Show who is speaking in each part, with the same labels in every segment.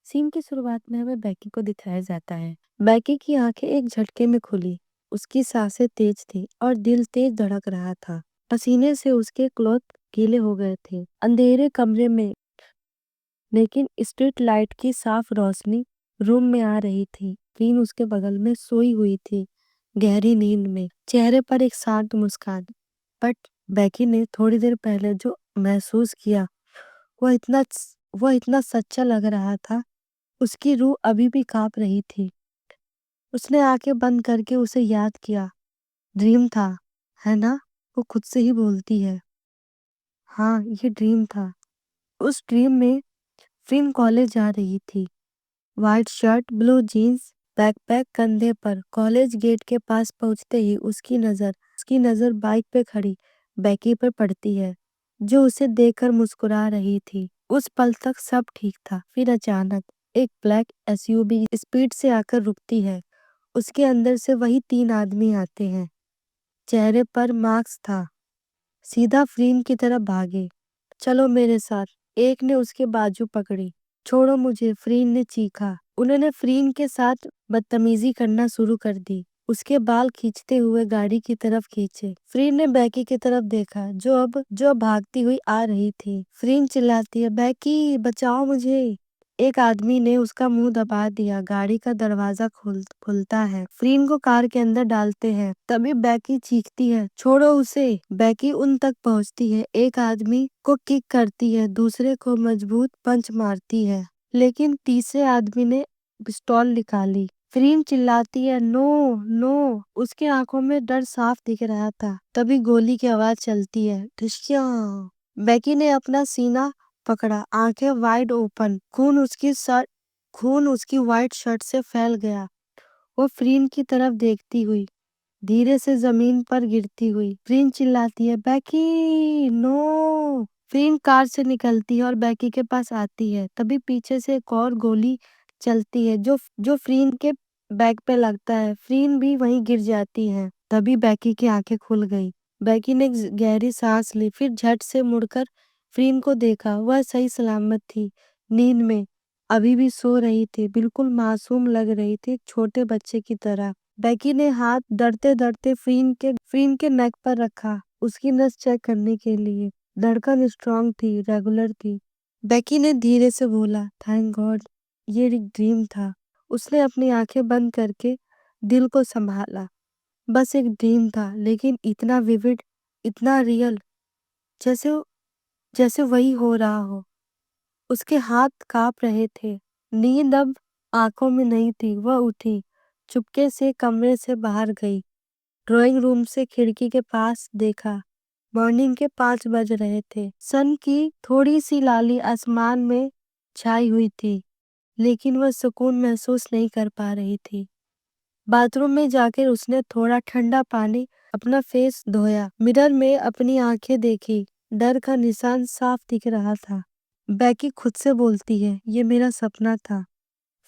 Speaker 1: Scene की शुरुआत में हमें बैकी को दिखाया जाता है। बैकी की आंखें एक झटके में खुली। उसकी सांसें तेज थी और दिल तेज धड़क रहा था। पसीने से उसके क्लॉथ गीले हो गए थे। अंधेरे कमरे में लेकिन स्ट्रीट लाइट की साफ रोशनी रूम में आ रही थी। फ्रीन उसके बगल में सोई हुई थी, गहरी नींद में, चेहरे पर एक शांत मुस्कान। बट बैकी ने थोड़ी देर पहले जो महसूस किया वह इतना वह इतना सच्चा लग रहा था। उसकी रूह अभी भी कांप रही थी। उसने आंखें बंद करके उसे याद किया। ड्रीम था, है ना? वो खुद से ही बोलती है। हाँ, ये ड्रीम था। उस ड्रीम में फ्रीन कॉलेज जा रही थी। White shirt, blue jeans, backpack कंधे पर। कॉलेज गेट के पास पहुंचते ही उसकी नजर बाइक पे खड़ी बैकी पर पड़ती है, जो उसे देखकर मुस्कुरा रही थी। उस पल तक सब ठीक था। फिर अचानक एक ब्लैक एसयूवी स्पीड से आकर रुकती है। उसके अंदर से वही 3 आदमी आते हैं। चेहरे पर मास्क था। सीधा फ्रीन की तरफ भागे। चलो मेरे साथ। एक ने उसके बाजू पकड़ी। छोड़ो मुझे, फ्रीन ने चीखा। उन्होंने फ्रीन के साथ बदतमीजी करना शुरू कर दी। उसके बाल खींचते हुए गाड़ी की तरफ खींचे। फ्रीन ने बैकी की तरफ देखा, जो भागती हुई आ रही थी। फ्रीन चिल्लाती है, बैकी बचाओ मुझे। एक आदमी ने उसका मुंह दबा दिया। गाड़ी का दरवाजा खुलता है। फ्रीन को कार के अंदर डालते हैं। तभी बैकी चीखती है, छोड़ो उसे। बैकी उन तक पहुंचती है। एक आदमी को किक करती है, दूसरे को मजबूत पंच मारती है, लेकिन तीसरे आदमी ने पिस्तौल निकाली। फ्रीन चिल्लाती है, नो नो। उसकी आंखों में डर साफ दिख रहा था। तभी गोली की आवाज चलती है, ठिशक्या। बैकी ने अपना सीना पकड़ा, आंखें वाइड ओपन। खून उसकी वाइट शर्ट से फैल गया। वो फ्रीन की तरफ देखती हुई धीरे से जमीन पर गिरती हुई। फ्रीन चिल्लाती है, बैकी नो। फ्रीन कार से निकलती है और बैकी के पास आती है। तभी पीछे से एक और गोली चलती है, जो फ्रीन के बैक पे लगता है। फ्रीन भी वहीं गिर जाती है। तभी बैकी की आंखें खुल गई। बैकी ने एक गहरी सांस ली, फिर झट से मुड़कर फ्रीन को देखा। वह सही सलामत थी, नींद में, अभी भी सो रही थी। बिल्कुल मासूम लग रही थी, एक छोटे बच्चे की तरह। बैकी ने हाथ डरते डरते फ्रीन के नेक पर रखा, उसकी नस चेक करने के लिए। धड़कन स्ट्रांग थी, रेगुलर थी। बैकी ने धीरे से बोला, थैंक गॉड, ये एक ड्रीम था। उसने अपनी आंखें बंद करके दिल को संभाला। बस एक ड्रीम था, लेकिन इतना विविड, इतना रियल, जैसे जैसे वही हो रहा हो। उसके हाथ कांप रहे थे। नींद अब आंखों में नहीं थी। वह उठी, चुपके से कमरे से बाहर गई। ड्राइंग रूम से खिड़की के पास देखा। मॉर्निंग के 5 बज रहे थे। सन की थोड़ी सी लाली आसमान में छाई हुई थी, लेकिन वह सुकून महसूस नहीं कर पा रही थी। बाथरूम में जाकर उसने थोड़ा ठंडा पानी अपना फेस धोया। मिरर में अपनी आंखें देखी। डर का निशान साफ दिख रहा था। बैकी खुद से बोलती है, ये मेरा सपना था।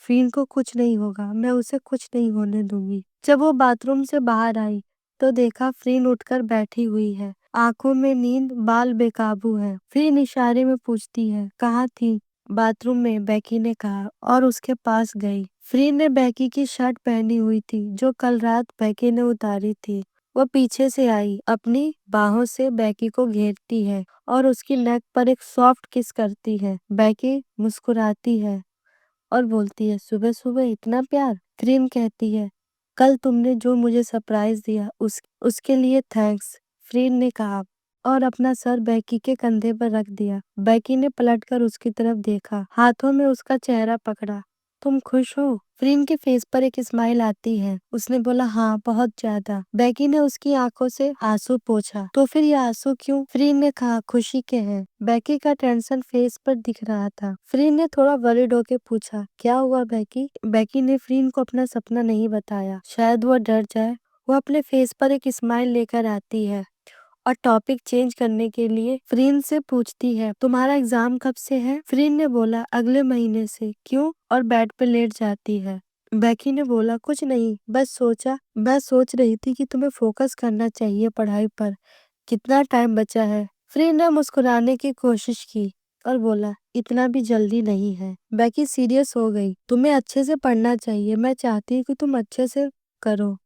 Speaker 1: फ्रीन को कुछ नहीं होगा, मैं उसे कुछ नहीं होने दूंगी। जब वो बाथरूम से बाहर आई तो देखा फ्रीन उठकर बैठी हुई है। आंखों में नींद, बाल बेकाबू है। फ्रीन इशारे में पूछती है, कहाँ थी? बाथरूम में, बैकी ने कहा और उसके पास गई। फ्रीन ने बैकी की शर्ट पहनी हुई थी, जो कल रात बैकी ने उतारी थी। वह पीछे से आई, अपनी बाहों से बैकी को घेरती है और उसकी नेक पर एक सॉफ्ट किस करती है। बैकी मुस्कुराती है और बोलती है, सुबह सुबह इतना प्यार। फ्रीन कहती है, कल तुमने जो मुझे सरप्राइज दिया उसके लिए थैंक्स, फ्रीन ने कहा और अपना सर बैकी के कंधे पर रख दिया। बैकी ने पलटकर उसकी तरफ देखा, हाथों में उसका चेहरा पकड़ा। तुम खुश हो? फ्रीन के फेस पर एक स्माइल आती है। उसने बोला, हाँ, बहुत ज्यादा। बैकी ने उसकी आंखों से आंसू पोंछा। तो फिर ये आंसू क्यों? फ्रीन ने कहा, खुशी के हैं। बैकी का टेंशन फेस पर दिख रहा था। फ्रीन ने थोड़ा वरीड होके पूछा, क्या हुआ बैकी? बैकी ने फ्रीन को अपना सपना नहीं बताया, शायद वह डर जाए। वो अपने फेस पर एक स्माइल लेकर आती है और टॉपिक चेंज करने के लिए फ्रीन से पूछती है, तुम्हारा एग्जाम कब से है? फ्रीन ने बोला, अगले महीने से। क्यों? और बेड पे लेट जाती है। बैकी ने बोला, कुछ नहीं, मैं सोच रही थी कि तुम्हें फोकस करना चाहिए पढ़ाई पर। कितना टाइम बचा है? फ्रीन ने मुस्कुराने की कोशिश की। और बोला, इतना भी जल्दी नहीं है। बैकी सीरियस हो गई। तुम्हें अच्छे से पढ़ना चाहिए, मैं चाहती हूँ कि तुम अच्छे से करो।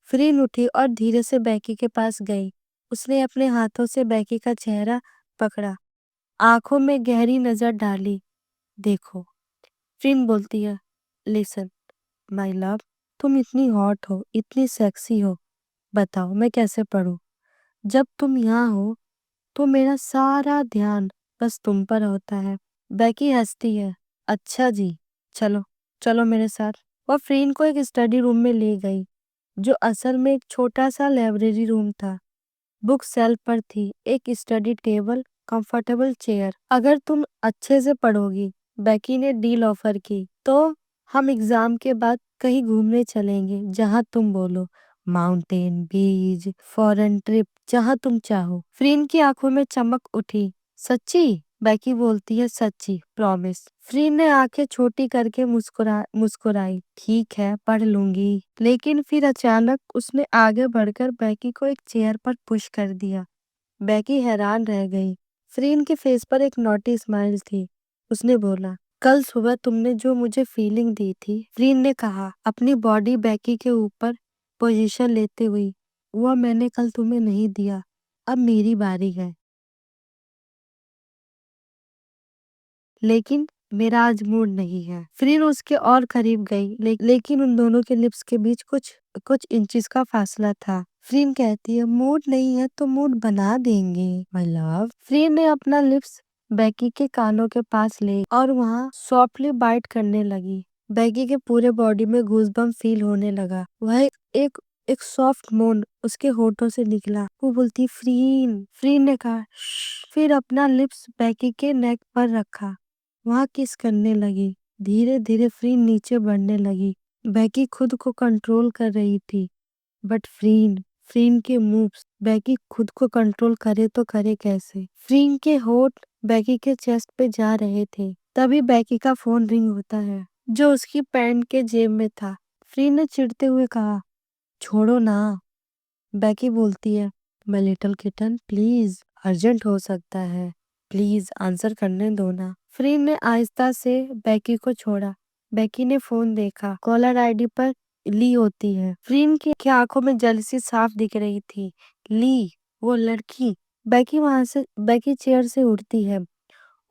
Speaker 1: फ्रीन उठी और धीरे से बैकी के पास गई। उसने अपने हाथों से बैकी का चेहरा पकड़ा, आंखों में गहरी नजर डाली। देखो, फ्रीन बोलती है, लिसन माय लव, तुम इतनी हॉट हो, इतनी सेक्सी हो। बताओ मैं कैसे पढूं? जब तुम यहाँ हो तो मेरा सारा ध्यान बस तुम पर होता है। बैकी हंसती है। अच्छा जी, चलो चलो मेरे साथ। वह फ्रीन को एक स्टडी रूम में ले गई, जो असल में एक छोटा सा लाइब्रेरी रूम था। बुक शेल्फ पर थी, एक स्टडी टेबल, कंफर्टेबल चेयर। अगर तुम अच्छे से पढ़ोगी, बैकी ने डील ऑफर की, तो हम एग्जाम के बाद कहीं घूमने चलेंगे, जहां तुम बोलो। माउंटेन, बीच, फॉरेन ट्रिप, जहां तुम चाहो। फ्रीन की आंखों में चमक उठी। सच्ची? बैकी बोलती है, सच्ची, प्रॉमिस। फ्रीन ने आंखें छोटी करके मुस्कुराई। ठीक है, पढ़ लूंगी। लेकिन फिर अचानक उसने आगे बढ़कर बैकी को एक चेयर पर पुश कर दिया। बैकी हैरान रह गई। फ्रीन के फेस पर एक नॉटी स्माइल थी। उसने बोला, कल सुबह तुमने जो मुझे फीलिंग दी थी। फ्रीन ने कहा, अपनी बॉडी बैकी के ऊपर पोजीशन लेते हुए, वह मैंने कल तुम्हें नहीं दिया। अब मेरी बारी है। लेकिन मेरा आज मूड नहीं है। फ्रीन उसके और करीब गई, लेकिन उन दोनों के लिप्स के बीच कुछ कुछ इंचेस का फासला था। फ्रीन कहती है, मूड नहीं है तो मूड बना देंगे माय लव। फ्रीन ने अपना लिप्स बैकी के कानों के पास ले और वहाँ सॉफ्टली बाइट करने लगी। बैकी के पूरे बॉडी में गूज़बम्प फील होने लगा। वह एक एक सॉफ्ट मोन उसके होठों से निकला। वो बोलती, फ्रीन। फ्रीन ने कहा, "श्श।" फिर अपना लिप्स बैकी के नेक पर रखा, वहाँ किस करने लगी। धीरे धीरे फ्रीन नीचे बढ़ने लगी। बैकी खुद को कंट्रोल कर रही थी, बट फ्रीन फ्रीन के मूव्स, बैकी खुद को कंट्रोल करे तो करे कैसे। फ्रीन के होठ बैकी के चेस्ट पे जा रहे थे। तभी बैकी का फोन रिंग होता है, जो उसकी पैंट के जेब में था। फ्रीन ने चिढ़ते हुए कहा, छोड़ो ना। बैकी बोलती है, my little kitten, please, urgent हो सकता है, प्लीज आंसर करने दो ना। फ्रीन ने आहिस्ता से बैकी को छोड़ा। बैकी ने फोन देखा, कॉलर आईडी पर ली होती है। फ्रीन की आंखों में जेलसी साफ दिख रही थी। ली, वो लड़की। बैकी चेयर से उठती है।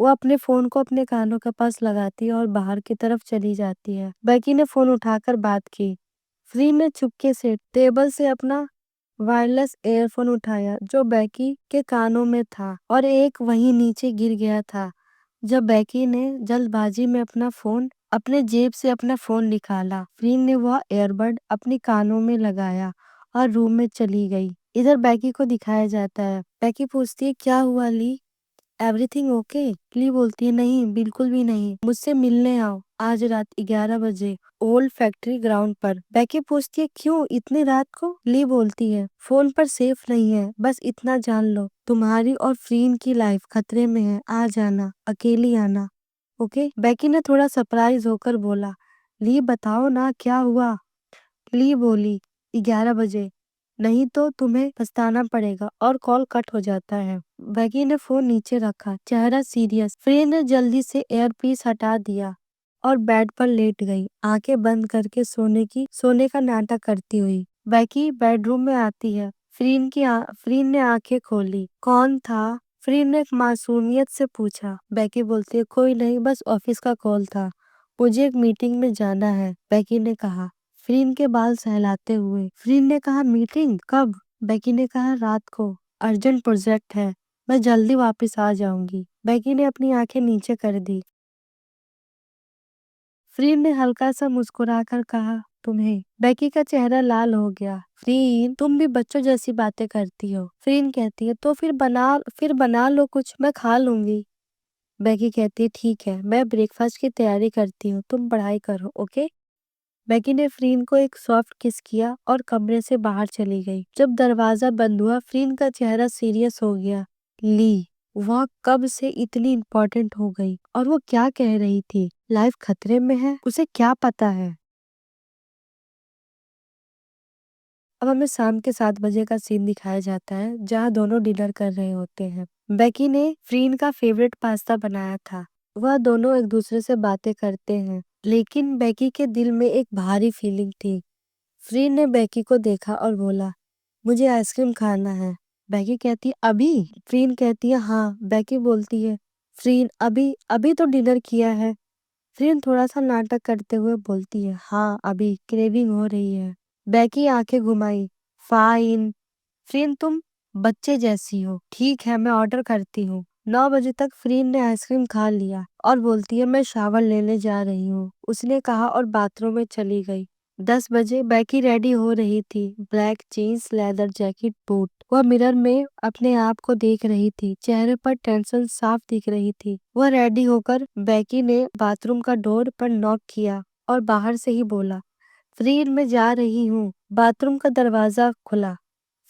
Speaker 1: वो अपने फोन को अपने कानों के पास लगाती है और बाहर की तरफ चली जाती है। बैकी ने फोन उठाकर बात की। फ्रीन ने चुपके से टेबल से अपना वायरलेस एयरफोन उठाया, जो बैकी के कानों में था, और एक वहीं नीचे गिर गया था। जब बैकी ने जल्दबाजी में अपने जेब से अपना फोन निकाला, फ्रीन ने वह एयरबड अपनी कानों में लगाया और रूम में चली गई। इधर बैकी को दिखाया जाता है। बैकी पूछती है, क्या हुआ ली? Everything okay? ली बोलती है, नहीं, बिल्कुल भी नहीं। मुझसे मिलने आओ आज रात 11 बजे, ओल्ड फैक्ट्री ग्राउंड पर। बैकी पूछती है, क्यों इतनी रात को? ली बोलती है, फोन पर सेफ नहीं है, बस इतना जान लो, तुम्हारी और फ्रीन की लाइफ खतरे में है। आ जाना, अकेली आना, ओके? बैकी ने थोड़ा सरप्राइज होकर बोला, ली बताओ ना क्या हुआ। ली बोली, 11 बजे, नहीं तो तुम्हें पछताना पड़ेगा, और कॉल कट हो जाता है। बैगी ने फोन नीचे रखा, चेहरा सीरियस। फ्रेन ने जल्दी से एयरपीस हटा दिया और बेड पर लेट गई, आंखें बंद करके सोने का नाटक करती हुई। बैकी बेडरूम में आती है। फ्रीन ने आंखें खोली। कौन था? फ्रीन ने मासूमियत से पूछा। बैकी बोलती है, कोई नहीं, बस ऑफिस का कॉल था, मुझे एक मीटिंग में जाना है। बैकी ने कहा, फ्रीन के बाल सहलाते हुए। फ्रीन ने कहा, मीटिंग कब? बैकी ने कहा, रात को, अर्जेंट प्रोजेक्ट है, मैं जल्दी वापस आ जाऊंगी। बैकी ने अपनी आंखें नीचे कर दी। फ्रीन ने हल्का सा मुस्कुराकर कहा, तुम्हें? बैकी का चेहरा लाल हो गया। फ्रीन, तुम भी बच्चों जैसी बातें करती हो। फ्रीन कहती है, तो फिर बना लो कुछ, मैं खा लूंगी। बैकी कहती है, ठीक है, मैं ब्रेकफास्ट की तैयारी करती हूँ, तुम पढ़ाई करो, ओके? बैकी ने फ्रीन को एक सॉफ्ट किस किया और कमरे से बाहर चली गई। जब दरवाजा बंद हुआ, फ्रीन का चेहरा सीरियस हो गया। ली, वह कब से इतनी इम्पोर्टेंट हो गई, और वो क्या कह रही थी? लाइफ खतरे में है, उसे क्या पता है? अब हमें शाम के 7 बजे का सीन दिखाया जाता है, जहाँ दोनों डिनर कर रहे होते हैं। बेकी ने फ्रीन का फेवरेट पास्ता बनाया था। वह दोनों एक दूसरे से बातें करते हैं, लेकिन बेकी के दिल में एक भारी फीलिंग थी। फ्रीन ने बेकी को देखा और बोला, मुझे आइसक्रीम खाना है। बेकी कहती है, अभी? फ्रीन कहती है, हाँ। बेकी बोलती है, फ्रीन अभी अभी तो डिनर किया है। फ्रीन थोड़ा सा नाटक करते हुए बोलती है, हाँ अभी क्रेविंग हो रही है। बेकी आंखें घुमाई, फाइन। फ्रीन तुम बच्चे जैसी हो। ठीक है, मैं ऑर्डर करती हूँ। 9 बजे तक फ्रीन ने आइसक्रीम खा लिया और बोलती है, मैं शावर लेने जा रही हूँ। उसने कहा और बाथरूम में चली गई। 10 बजे बेकी रेडी हो रही थी। Black jeans, leather jacket, boot. वह मिरर में अपने आप को देख रही थी। चेहरे पर टेंशन साफ दिख रही थी। वह रेडी होकर बेकी ने बाथरूम का डोर पर नॉक किया और बाहर से ही बोला, फ्रीन मैं जा रही हूँ। बाथरूम का दरवाजा खुला।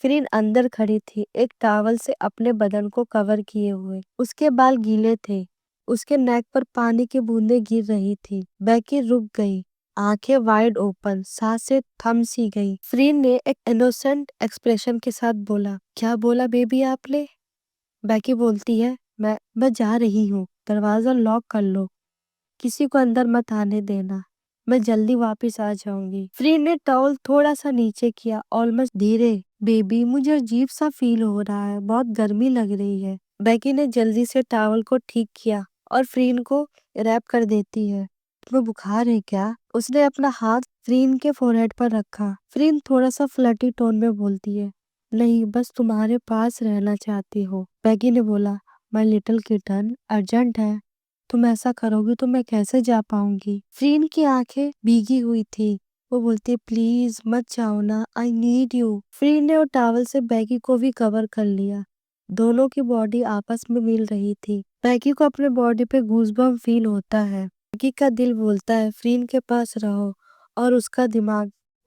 Speaker 1: फ्रीन अंदर खड़ी थी, एक टॉवल से अपने बदन को कवर किए हुए। उसके बाल गीले थे। उसके नेक पर पानी की बूंदें गिर रही थी। बेकी रुक गई, आंखें वाइड ओपन, सांसें थम सी गई। फ्रीन ने एक इनोसेंट एक्सप्रेशन के साथ बोला, क्या बोला बेबी आपने? बेकी बोलती है, मैं जा रही हूँ। दरवाजा लॉक कर लो। किसी को अंदर मत आने देना। मैं जल्दी वापस आ जाऊंगी। फ्रीन ने टॉवल थोड़ा सा नीचे किया, ऑलमोस्ट धीरे। बेबी मुझे अजीब सा फील हो रहा है, बहुत गर्मी लग रही है। बेकी ने जल्दी से टॉवल को ठीक किया और फ्रीन को रैप कर देती है। तुम्हें बुखार है क्या? उसने अपना हाथ फ्रीन के फोरहेड पर रखा। फ्रीन थोड़ा सा फ्लर्टी टोन में बोलती है, नहीं बस तुम्हारे पास रहना चाहती हो। बेकी ने बोला, माय लिटिल किटन अर्जेंट है। तुम ऐसा करोगी तो मैं कैसे जा पाऊंगी? फ्रीन की आंखें भीगी हुई थी। वो बोलती है, प्लीज मत जाओ ना, आई नीड यू। फ्रीन ने और टॉवल से बैगी को भी कवर कर लिया। दोनों की बॉडी आपस में मिल रही थी। बैगी को अपने बॉडी पे गूजबम फील होता है। बैगी का दिल बोलता है, फ्रीन के पास रहो, और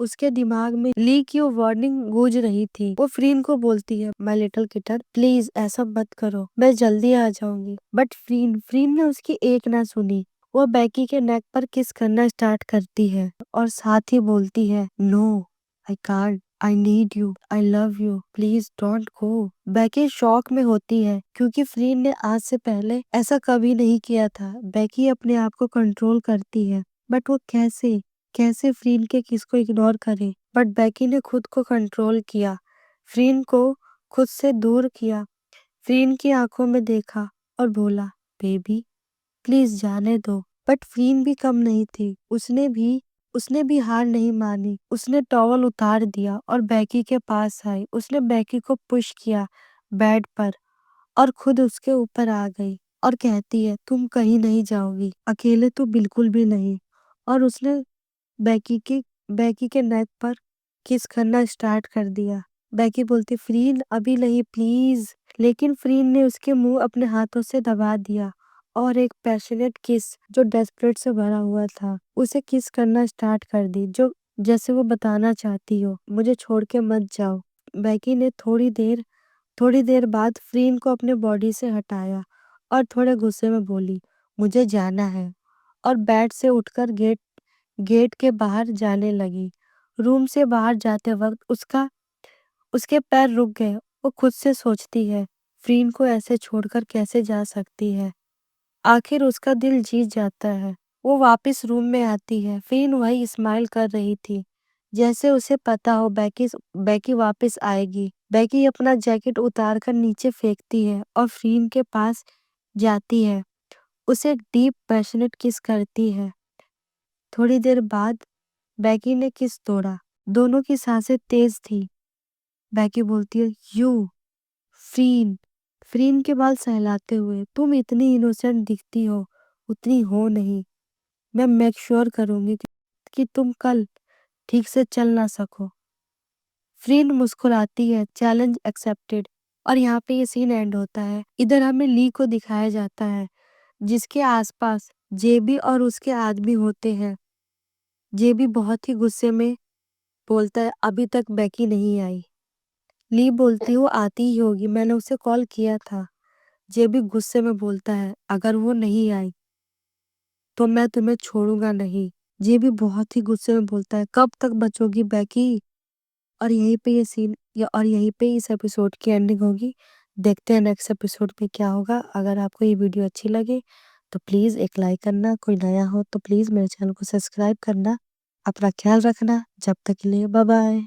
Speaker 1: उसके दिमाग में ली की वार्निंग गूंज रही थी। वो फ्रीन को बोलती है, माय लिटिल किटन प्लीज ऐसा मत करो, मैं जल्दी आ जाऊंगी। बट फ्रीन ने उसकी एक ना सुनी। वो बेकी के नेक पर किस करना स्टार्ट करती है और साथ ही बोलती है, no I can't, I need you, I love you, please don't go. Becky shock में होती है क्योंकि फ्रीन ने आज से पहले ऐसा कभी नहीं किया था। बेकी अपने आप को कंट्रोल करती है, बट वो कैसे कैसे फ्रीन के किस को इग्नोर करे। बट बेकी ने खुद को कंट्रोल किया, फ्रीन को खुद से दूर किया। फ्रीन की आंखों में देखा और बोला, बेबी प्लीज जाने दो। बट फ्रीन भी कम नहीं थी। उसने भी हार नहीं मानी। उसने टॉवल उतार दिया और बेकी के पास आई। उसने बेकी को पुश किया बेड पर और खुद उसके ऊपर आ गई और कहती है, तुम कहीं नहीं जाओगी, अकेले तो बिल्कुल भी नहीं। और उसने बेकी के बेकी के नेक पर किस करना स्टार्ट कर दिया। बेकी बोलती, फ्रीन अभी नहीं प्लीज। लेकिन फ्रीन ने उसके मुंह अपने हाथों से दबा दिया और एक पैशनेट किस जो डेस्परेट से भरा हुआ था उसे किस करना स्टार्ट कर दी, जो जैसे वो बताना चाहती हो, मुझे छोड़ के मत जाओ। बेकी ने थोड़ी देर बाद फ्रीन को अपने बॉडी से हटाया और थोड़े गुस्से में बोली, मुझे जाना है। और बेड से उठकर गेट के बाहर जाने लगी। रूम से बाहर जाते वक्त उसके पैर रुक गए। वो खुद से सोचती है, फ्रीन को ऐसे छोड़कर कैसे जा सकती है। आखिर उसका दिल जीत जाता है। वो वापस रूम में आती है। फ्रीन वही स्माइल कर रही थी, जैसे उसे पता हो बेकी वापस आएगी। बेकी अपना जैकेट उतार कर नीचे फेंकती है और फ्रीन के पास जाती है, उसे डीप पैशनेट किस करती है। थोड़ी देर बाद बेकी ने किस तोड़ा। दोनों की सांसें तेज थी। बेकी बोलती है, यू फ्रीन। फ्रीन के बाल सहलाते हुए, तुम इतनी इनोसेंट दिखती हो, उतनी हो नहीं। मैं मेक श्योर करूंगी कि तुम कल ठीक से चल ना सको। फ्रीन मुस्कुराती है, चैलेंज एक्सेप्टेड। और यहाँ पे ये सीन एंड होता है। इधर हमें ली को दिखाया जाता है, जिसके आसपास जेबी और उसके आदमी होते हैं। जेबी बहुत ही गुस्से में बोलता है, अभी तक बेकी नहीं आई। ली बोलती, वो आती ही होगी, मैंने उसे कॉल किया था। जेबी गुस्से में बोलता है, अगर वो नहीं आई तो मैं तुम्हें छोड़ूंगा नहीं। जेबी बहुत ही गुस्से में बोलता है, कब तक बचोगी बेकी? और यहीं पे इस एपिसोड की एंडिंग होगी। देखते हैं नेक्स्ट एपिसोड में क्या होगा। अगर आपको ये वीडियो अच्छी लगे तो प्लीज़ एक लाइक करना, कोई नया हो तो प्लीज़ मेरे चैनल को सब्सक्राइब करना। अपना ख्याल रखना, जब तक के लिए बाय बाय।